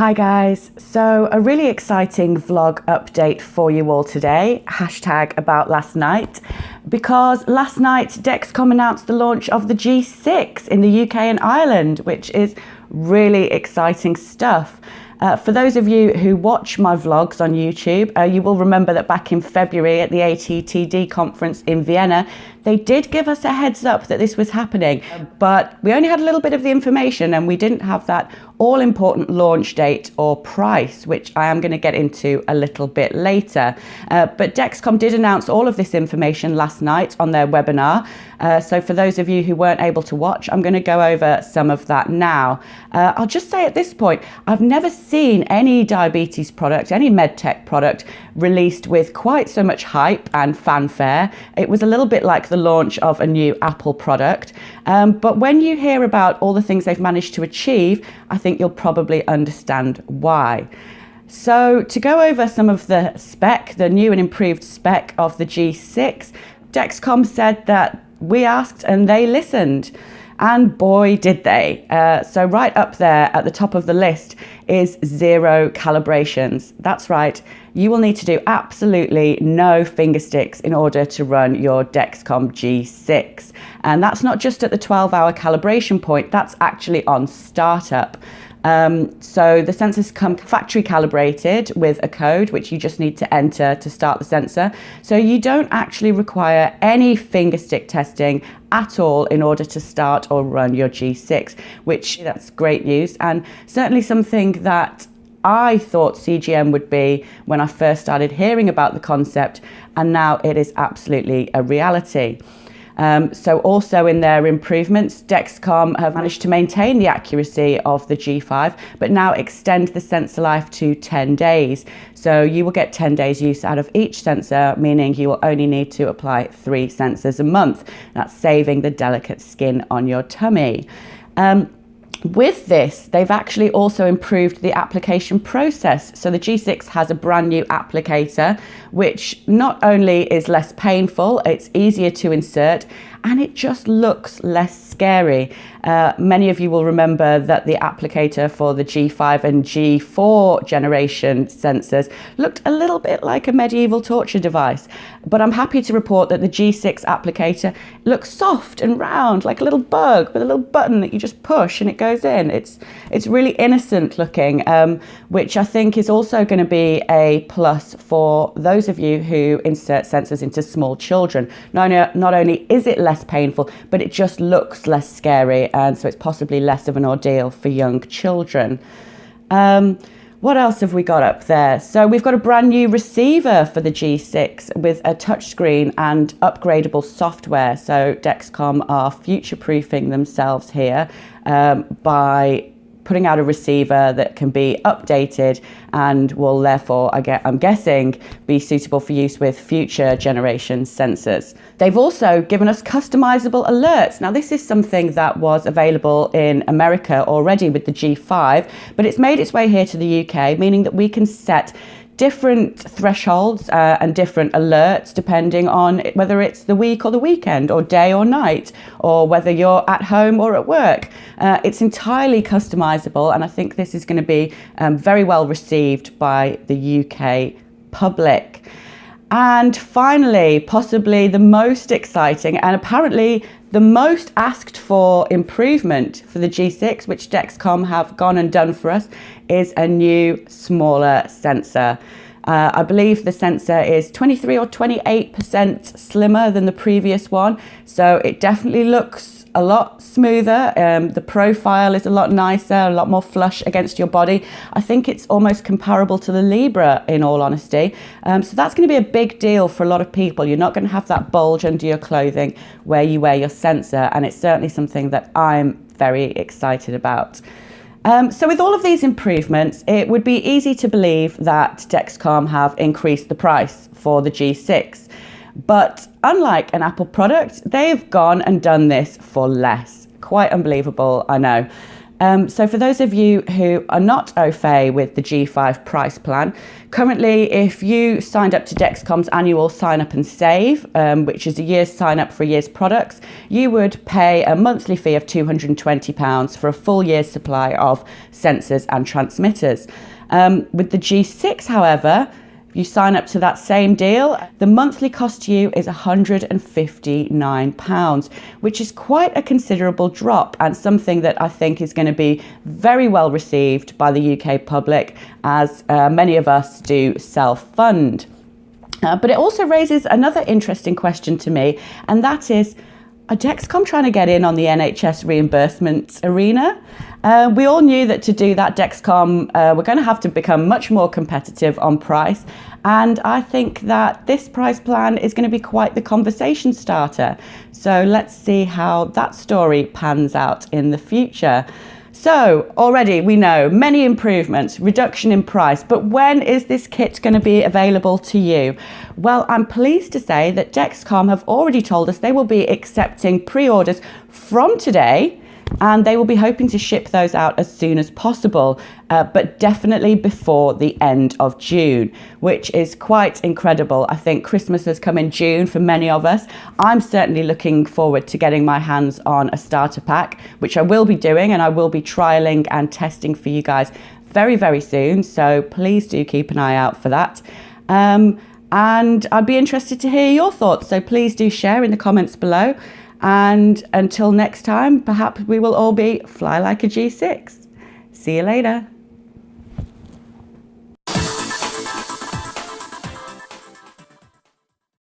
Hi guys, so a really exciting vlog update for you all today, hashtag about last night, because last night Dexcom announced the launch of the G6 in the UK and Ireland, which is really exciting stuff. For those of you who watch my vlogs on YouTube, you will remember that back in February at the ATTD conference in Vienna, they did give us a heads up that this was happening, but we only had a little bit of the information and we didn't have that all-important launch date or price, which I am going to get into a little bit later. But Dexcom did announce all of this information last night on their webinar. So for those of you who weren't able to watch, I'm going to go over some of that now. I'll just say at this point, I've never seen any diabetes product, any medtech product released with quite so much hype and fanfare. It was a little bit like the launch of a new Apple product. But when you hear about all the things they've managed to achieve, I think you'll probably understand why. So to go over some of the spec, the new and improved spec of the G6, Dexcom said that we asked and they listened. And boy, did they. So right up there at the top of the list is 0 calibrations. That's right. You will need to do absolutely no finger sticks in order to run your Dexcom G6. And that's not just at the 12-hour calibration point, that's actually on startup. So the sensors come factory calibrated with a code which you just need to enter to start the sensor. So you don't actually require any finger stick testing at all in order to start or run your G6, which that's great news, and certainly something that I thought CGM would be when I first started hearing about the concept, and now it is absolutely a reality. So also in their improvements, Dexcom have managed to maintain the accuracy of the G5, but now extend the sensor life to 10 days. So you will get 10 days use out of each sensor, meaning you will only need to apply 3 sensors a month. That's saving the delicate skin on your tummy. With this, they've actually also improved the application process. So the G6 has a brand new applicator, which not only is less painful, it's easier to insert, and it just looks less scary. Many of you will remember that the applicator for the G5 and G4 generation sensors looked a little bit like a medieval torture device. But I'm happy to report that the G6 applicator looks soft and round, like a little bug with a little button that you just push and it goes in. It's really innocent looking, which I think is also going to be a plus for those of you who insert sensors into small children. Not only is it less painful, but it just looks less scary, and so it's possibly less of an ordeal for young children. What else have we got up there? So we've got a brand new receiver for the G6 with a touchscreen and upgradable software. So Dexcom are future-proofing themselves here by putting out a receiver that can be updated and will therefore, I'm guessing, be suitable for use with future generation sensors. They've also given us customizable alerts. Now, this is something that was available in America already with the G5, but it's made its way here to the UK, meaning that we can set different thresholds and different alerts depending on whether it's the week or the weekend or day or night, or whether you're at home or at work. It's entirely customizable, and I think this is going to be very well received by the UK public. And finally, possibly the most exciting and apparently the most asked for improvement for the G6, which Dexcom have gone and done for us, is a new, smaller sensor. I believe the sensor is 23 or 28% slimmer than the previous one, so it definitely looks a lot smoother. The profile is a lot nicer, a lot more flush against your body. I think it's almost comparable to the Libra, in all honesty. So that's going to be a big deal for a lot of people. You're not going to have that bulge under your clothing where you wear your sensor, and it's certainly something that I'm very excited about. So with all of these improvements, it would be easy to believe that Dexcom have increased the price for the G6. But unlike an Apple product, they've gone and done this for less. Quite unbelievable, I know. So for those of you who are not au fait with the G5 price plan, currently if you signed up to Dexcom's annual sign up and save, which is a year's sign up for a year's products, you would pay a monthly fee of £220 for a full year's supply of sensors and transmitters. With the G6, however, if you sign up to that same deal, the monthly cost to you is £159, which is quite a considerable drop and something that I think is going to be very well received by the UK public, as many of us do self-fund. But it also raises another interesting question to me, and that is, are Dexcom trying to get in on the NHS reimbursement arena? We all knew that to do that, Dexcom were going to have to become much more competitive on price. And I think that this price plan is going to be quite the conversation starter. So let's see how that story pans out in the future. So already we know many improvements, reduction in price, but when is this kit going to be available to you? Well, I'm pleased to say that Dexcom have already told us they will be accepting pre-orders from today, and they will be hoping to ship those out as soon as possible, but definitely before the end of June, which is quite incredible. I think Christmas has come in June for many of us. I'm certainly looking forward to getting my hands on a starter pack, which I will be doing, and I will be trialing and testing for you guys very, very soon. So please do keep an eye out for that. And I'd be interested to hear your thoughts. So please do share in the comments below. And until next time, perhaps we will all be fly like a G6. See you later.